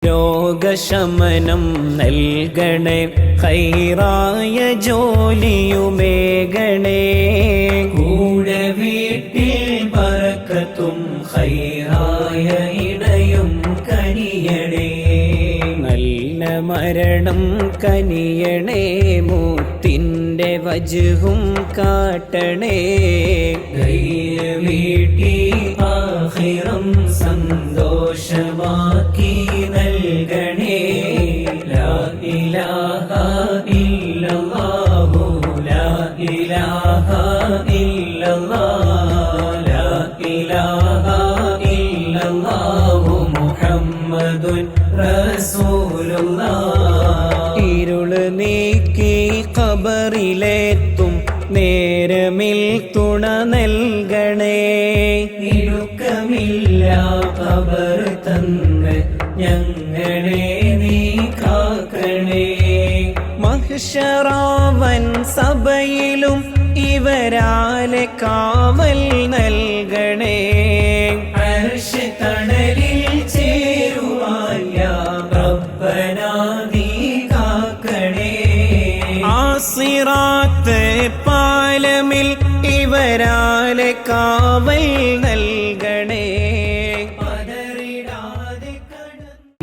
രോഗശമനം നൽകണേ, ഖൈറായ ജോലിയുമേകണേ. കൂടെ വീട്ടിൽ ബറക്കത്തും ഖൈറായ ഇടയും കനിയണേ. നല്ല മരണം കനിയണേ, മൂത്തിൻ്റെ വജ്ഹും കാട്ടണേ. വീട്ടി ആഖിറം സന്തോഷമാക്കി നൽകണേ. ലാ ഇലാഹ ഇല്ലല്ലാഹു ലാ ഇലാഹ ഇല്ലല്ലാഹ് ലാ ഇലാഹ ഇല്ലല്ലാഹു മുഹമ്മദുൻ റസൂലുള്ളാഹ്. ഇരുള് നീക്കി ഖബറിലെത്തും നേരമിൽ തുണ നൽകണേ. ഇടുക്കമില്ല ഖബർ തന്ന് ഞങ്ങളെ നീ കാക്കണേ. മഹ്ശറാവൻ സഭയിലും ഇവരാലെ കാവൽ നൽകണേ. അർശ് തണലിൽ ചേരുവാൻ യാ റബ്ബനാ നീ കാക്കണേ. ആസിറാത്ത് പാലമിൽ ഇവരാലെ കാവൽ നൽകണേ.